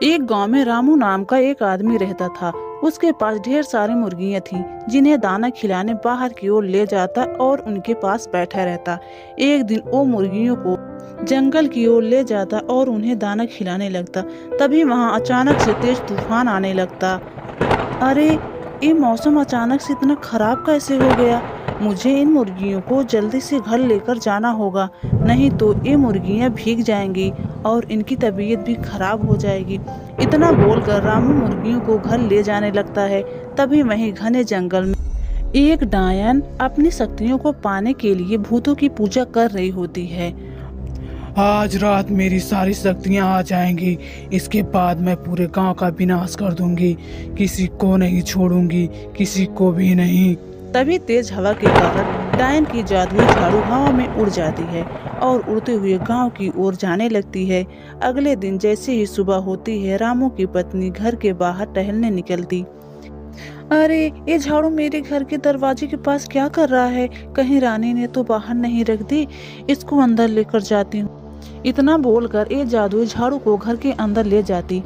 एक गांव में रामू नाम का एक आदमी रहता था। उसके पास ढेर सारी मुर्गियां थीं, जिन्हें दाना खिलाने बाहर की ओर ले जाता और उनके पास बैठा रहता। एक दिन वो मुर्गियों को जंगल की ओर ले जाता और उन्हें दाना खिलाने लगता। तभी वहां अचानक से तेज तूफान आने लगता। अरे, ये मौसम अचानक से इतना खराब कैसे हो गया? मुझे इन मुर्गियों को जल्दी से घर लेकर जाना होगा, नहीं तो ये मुर्गियां भीग जाएंगी और इनकी तबीयत भी खराब हो जाएगी। इतना बोलकर रामू मुर्गियों को घर ले जाने लगता है। तभी वहीं घने जंगल में एक डायन अपनी शक्तियों को पाने के लिए भूतों की पूजा कर रही होती है। आज रात मेरी सारी शक्तियां आ जाएंगी। इसके बाद मैं पूरे गांव का विनाश कर दूंगी। किसी को नहीं छोड़ूंगी, किसी को भी नहीं। तभी तेज हवा के कारण डायन की जादुई झाड़ू हवा में उड़ जाती है और उड़ते हुए गांव की ओर जाने लगती है। अगले दिन जैसे ही सुबह होती है, रामू की पत्नी घर के बाहर टहलने निकलती। अरे, ये झाड़ू मेरे घर के दरवाजे के पास क्या कर रहा है? कहीं रानी ने तो बाहर नहीं रख दी। इसको अंदर लेकर जाती हूँ। इतना बोलकर ये जादुई झाड़ू को घर के अंदर ले जाती।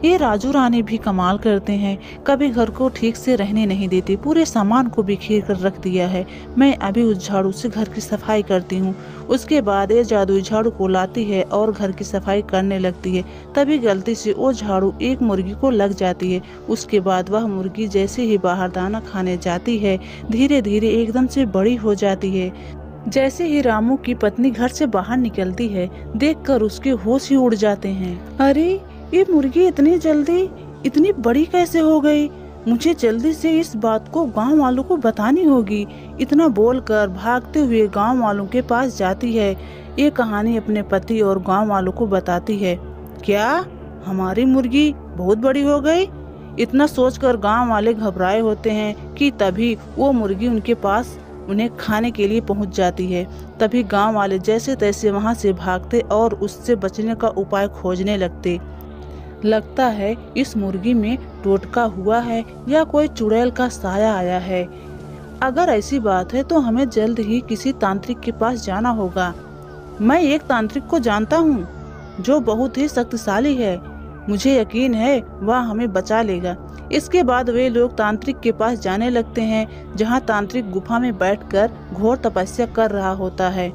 ये राजू रानी भी कमाल करते हैं, कभी घर को ठीक से रहने नहीं देते, पूरे सामान को बिखेर कर रख दिया है। मैं अभी उस झाड़ू से घर की सफाई करती हूँ। उसके बाद ये जादुई झाड़ू को लाती है और घर की सफाई करने लगती है। तभी गलती से वो झाड़ू एक मुर्गी को लग जाती है। उसके बाद वह मुर्गी जैसे ही बाहर दाना खाने जाती है, धीरे धीरे एकदम से बड़ी हो जाती है। जैसे ही रामू की पत्नी घर से बाहर निकलती है, देखकर उसके होश ही उड़ जाते हैं। अरे, ये मुर्गी इतनी जल्दी इतनी बड़ी कैसे हो गई? मुझे जल्दी से इस बात को गांव वालों को बतानी होगी। इतना बोलकर भागते हुए गांव वालों के पास जाती है। ये कहानी अपने पति और गांव वालों को बताती है। क्या हमारी मुर्गी बहुत बड़ी हो गई? इतना सोचकर गांव वाले घबराए होते हैं कि तभी वो मुर्गी उनके पास उन्हें खाने के लिए पहुंच जाती है। तभी गांव वाले जैसे तैसे वहां से भागते और उससे बचने का उपाय खोजने लगते। लगता है इस मुर्गी में टोटका हुआ है या कोई चुड़ैल का साया आया है। अगर ऐसी बात है तो हमें जल्द ही किसी तांत्रिक के पास जाना होगा। मैं एक तांत्रिक को जानता हूँ जो बहुत ही शक्तिशाली है। मुझे यकीन है वह हमें बचा लेगा। इसके बाद वे लोग तांत्रिक के पास जाने लगते हैं, जहाँ तांत्रिक गुफा में बैठकर घोर तपस्या कर रहा होता है।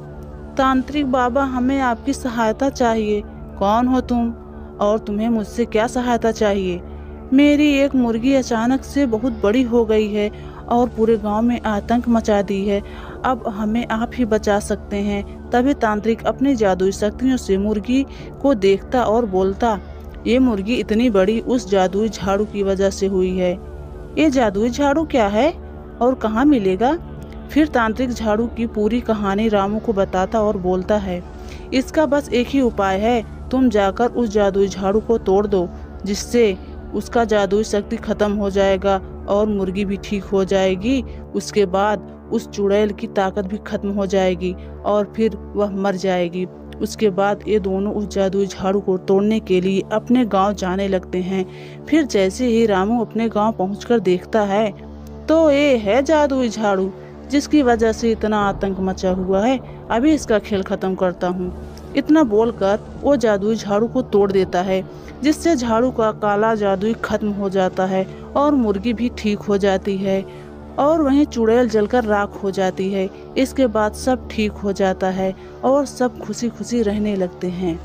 तांत्रिक बाबा, हमें आपकी सहायता चाहिए। कौन हो तुम और तुम्हें मुझसे क्या सहायता चाहिए? मेरी एक मुर्गी अचानक से बहुत बड़ी हो गई है और पूरे गांव में आतंक मचा दी है। अब हमें आप ही बचा सकते हैं। तभी तांत्रिक अपनी जादुई शक्तियों से मुर्गी को देखता और बोलता, ये मुर्गी इतनी बड़ी उस जादुई झाड़ू की वजह से हुई है। ये जादुई झाड़ू क्या है और कहाँ मिलेगा? फिर तांत्रिक झाड़ू की पूरी कहानी रामू को बताता और बोलता है, इसका बस एक ही उपाय है। तुम जाकर उस जादुई झाड़ू को तोड़ दो, जिससे उसका जादुई शक्ति खत्म हो जाएगा और मुर्गी भी ठीक हो जाएगी। उसके बाद उस चुड़ैल की ताकत भी खत्म हो जाएगी और फिर वह मर जाएगी। उसके बाद ये दोनों उस जादुई झाड़ू को तोड़ने के लिए अपने गांव जाने लगते हैं। फिर जैसे ही रामू अपने गांव पहुंचकर देखता है तो ये है जादुई झाड़ू, जिसकी वजह से इतना आतंक मचा हुआ है। अभी इसका खेल खत्म करता हूँ। इतना बोलकर वो जादुई झाड़ू को तोड़ देता है, जिससे झाड़ू का काला जादुई खत्म हो जाता है और मुर्गी भी ठीक हो जाती है और वहीं चुड़ैल जलकर राख हो जाती है। इसके बाद सब ठीक हो जाता है और सब खुशी खुशी रहने लगते हैं।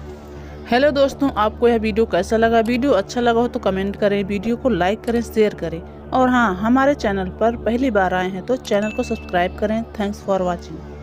हेलो दोस्तों, आपको यह वीडियो कैसा लगा? वीडियो अच्छा लगा हो तो कमेंट करें, वीडियो को लाइक करें, शेयर करें और हाँ, हमारे चैनल पर पहली बार आए हैं तो चैनल को सब्सक्राइब करें। Thanks for watching.